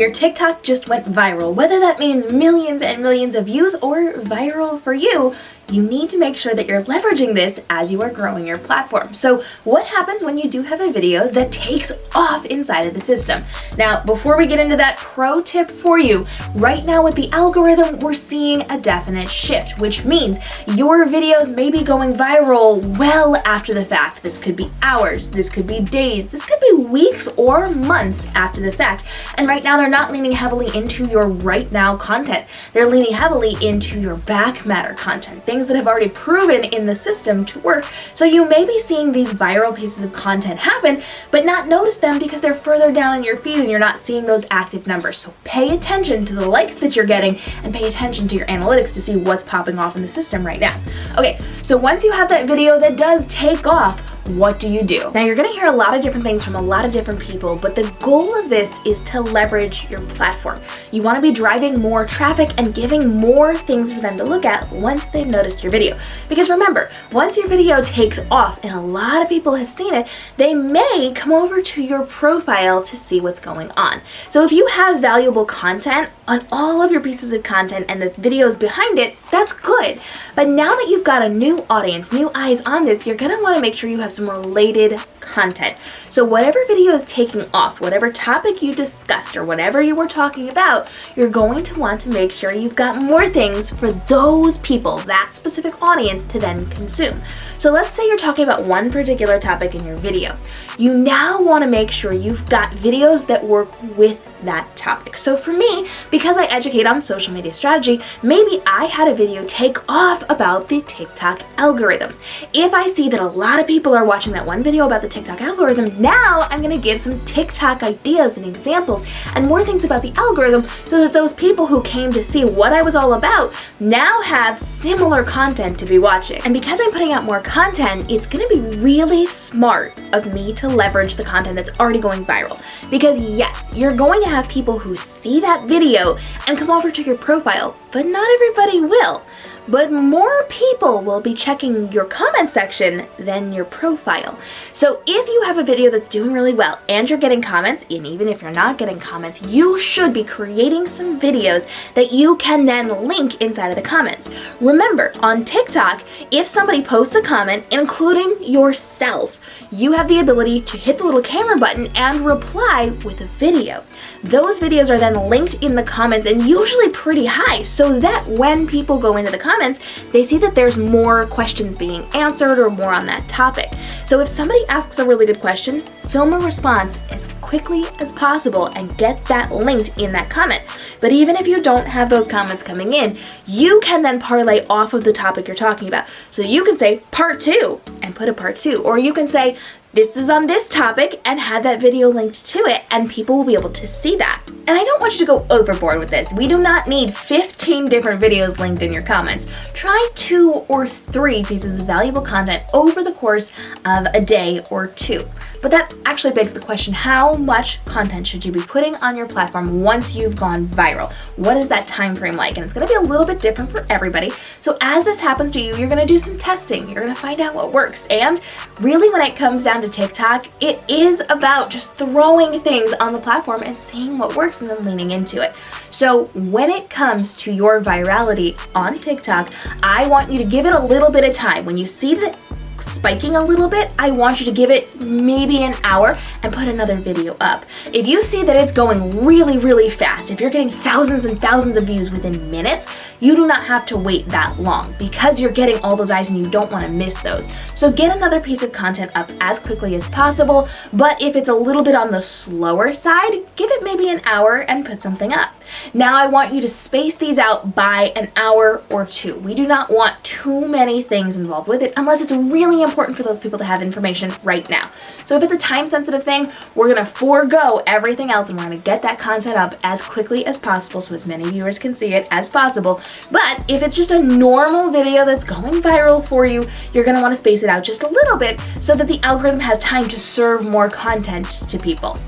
Your TikTok just went viral. Whether that means millions and millions of views or viral for you, you need to make sure that you're leveraging this as you are growing your platform. So what happens when you do have a video that takes off inside of the system? Now, before we get into that, pro tip for you, right now with the algorithm, we're seeing a definite shift, which means your videos may be going viral well after the fact. This could be hours, this could be days, this could be weeks or months after the fact. And right now they're not leaning heavily into your right now content. They're leaning heavily into your back matter content, things that have already proven in the system to work. So you may be seeing these viral pieces of content happen, but not notice them because they're further down in your feed and you're not seeing those active numbers. So pay attention to the likes that you're getting and pay attention to your analytics to see what's popping off in the system right now. Okay, so once you have that video that does take off, what do you do? Now you're gonna hear a lot of different things from a lot of different people, but the goal of this is to leverage your platform. You wanna be driving more traffic and giving more things for them to look at once they've noticed your video. Because remember, once your video takes off and a lot of people have seen it, they may come over to your profile to see what's going on. So if you have valuable content on all of your pieces of content and the videos behind it, that's good. But now that you've got a new audience, new eyes on this, you're gonna wanna make sure you have some related content. So whatever video is taking off, whatever topic you discussed or whatever you were talking about, you're going to want to make sure you've got more things for those people, that specific audience, to then consume. So let's say you're talking about one particular topic in your video. You now want to make sure you've got videos that work with that topic. So for me, because I educate on social media strategy, maybe I had a video take off about the TikTok algorithm. If I see that a lot of people are watching that one video about the TikTok algorithm, now I'm going to give some TikTok ideas and examples and more things about the algorithm so that those people who came to see what I was all about now have similar content to be watching. And because I'm putting out more content, it's going to be really smart of me to leverage the content that's already going viral. Because yes, you're going to have people who see that video and come over to your profile, but not everybody will. But more people will be checking your comment section than your profile. So if you have a video that's doing really well and you're getting comments, and even if you're not getting comments, you should be creating some videos that you can then link inside of the comments. Remember, on TikTok, if somebody posts a comment, including yourself, you have the ability to hit the little camera button and reply with a video. Those videos are then linked in the comments and usually pretty high, so that when people go into the comments, they see that there's more questions being answered or more on that topic. So if somebody asks a really good question, film a response as quickly as possible and get that linked in that comment. But even if you don't have those comments coming in, you can then parlay off of the topic you're talking about. So you can say part 2 and put a part 2, or you can say this is on this topic and have that video linked to it, and people will be able to see that. And I don't want you to go overboard with this. We do not need 15 different videos linked in your comments. Try 2 or 3 pieces of valuable content over the course of a day or 2. But that actually begs the question, how much content should you be putting on your platform once you've gone viral? What is that time frame like? And it's gonna be a little bit different for everybody. So as this happens to you, you're gonna do some testing. You're gonna find out what works. And really when it comes down to TikTok, it is about just throwing things on the platform and seeing what works and then leaning into it. So when it comes to your virality on TikTok, I want you to give it a little bit of time. When you see that spiking a little bit, I want you to give it maybe an hour and put another video up. If you see that it's going really, really fast, if you're getting thousands and thousands of views within minutes, you do not have to wait that long because you're getting all those eyes and you don't want to miss those. So get another piece of content up as quickly as possible, but if it's a little bit on the slower side, give it maybe an hour and put something up. Now I want you to space these out by an hour or 2. We do not want too many things involved with it unless it's really important for those people to have information right now. So if it's a time-sensitive thing, we're gonna forego everything else and we're gonna get that content up as quickly as possible so as many viewers can see it as possible. But if it's just a normal video that's going viral for you, you're gonna wanna space it out just a little bit so that the algorithm has time to serve more content to people.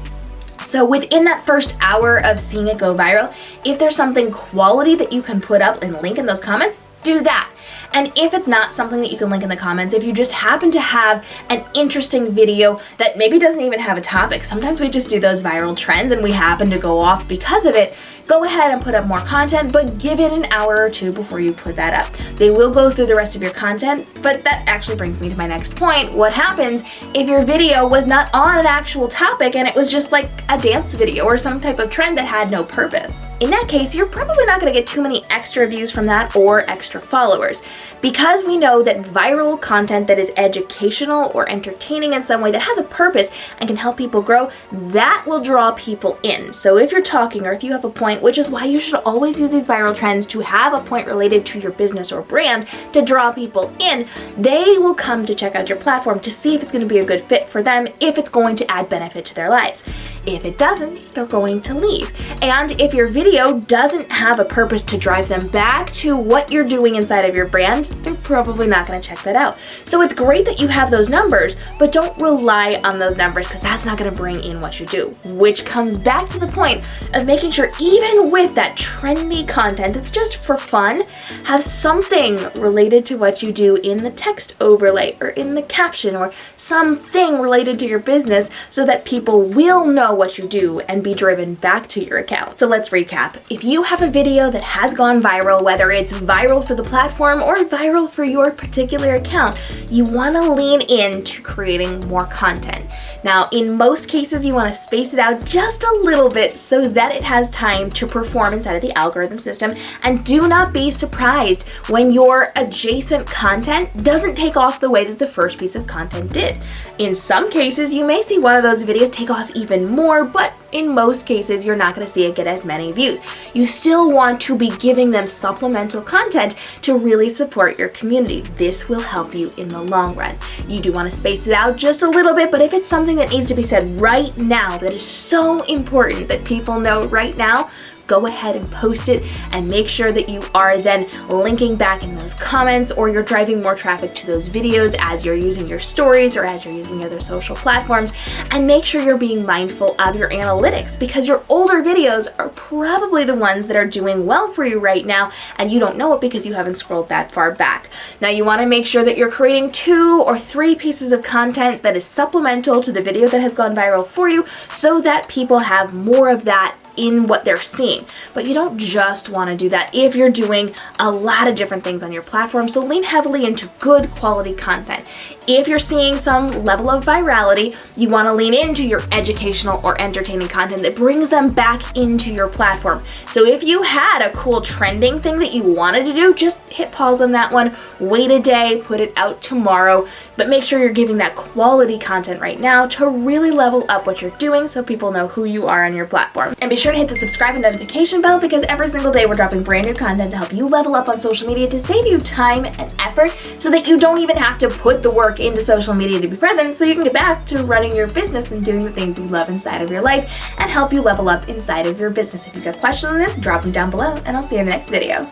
So within that first hour of seeing it go viral, if there's something quality that you can put up and link in those comments, do that. And if it's not something that you can link in the comments, if you just happen to have an interesting video that maybe doesn't even have a topic, sometimes we just do those viral trends and we happen to go off because of it, go ahead and put up more content, but give it an hour or two before you put that up. They will go through the rest of your content, but that actually brings me to my next point. What happens if your video was not on an actual topic and it was just like a dance video or some type of trend that had no purpose? In that case, you're probably not going to get too many extra views from that or extra followers, because we know that viral content that is educational or entertaining in some way, that has a purpose and can help people grow, that will draw people in. So if you're talking, or if you have a point, which is why you should always use these viral trends to have a point related to your business or brand to draw people in, they will come to check out your platform to see if it's going to be a good fit for them, if it's going to add benefit to their lives. If it doesn't, they're going to leave. And if your video doesn't have a purpose to drive them back to what you're doing inside of your brand, they're probably not going to check that out. So it's great that you have those numbers, but don't rely on those numbers, because that's not going to bring in what you do, which comes back to the point of making sure, even with that trendy content that's just for fun, have something related to what you do in the text overlay or in the caption, or something related to your business, so that people will know what you do and be driven back to your account. So let's recap. If you have a video that has gone viral, whether it's viral for the platform or viral for your particular account, you want to lean into creating more content. Now, in most cases, you want to space it out just a little bit so that it has time to perform inside of the algorithm system. And do not be surprised when your adjacent content doesn't take off the way that the first piece of content did. In some cases, you may see one of those videos take off even more, but in most cases, you're not going to see it get as many views. You still want to be giving them supplemental content to really support your community. This will help you in the long run. You do want to space it out just a little bit, but if it's something that needs to be said right now, that is so important that people know right now, go ahead and post it, and make sure that you are then linking back in those comments, or you're driving more traffic to those videos as you're using your stories or as you're using other social platforms. And make sure you're being mindful of your analytics, because your older videos are probably the ones that are doing well for you right now, and you don't know it because you haven't scrolled that far back. Now, you want to make sure that you're creating 2 or 3 pieces of content that is supplemental to the video that has gone viral for you, so that people have more of that in what they're seeing. But you don't just want to do that if you're doing a lot of different things on your platform. So lean heavily into good quality content. If you're seeing some level of virality, you want to lean into your educational or entertaining content that brings them back into your platform. So if you had a cool trending thing that you wanted to do, just hit pause on that one, wait a day, put it out tomorrow, but make sure you're giving that quality content right now to really level up what you're doing so people know who you are on your platform. And be sure to hit the subscribe and notification bell, because every single day we're dropping brand new content to help you level up on social media, to save you time and effort, so that you don't even have to put the work into social media to be present, so you can get back to running your business and doing the things you love inside of your life, and help you level up inside of your business. If you've got questions on this, drop them down below, and I'll see you in the next video.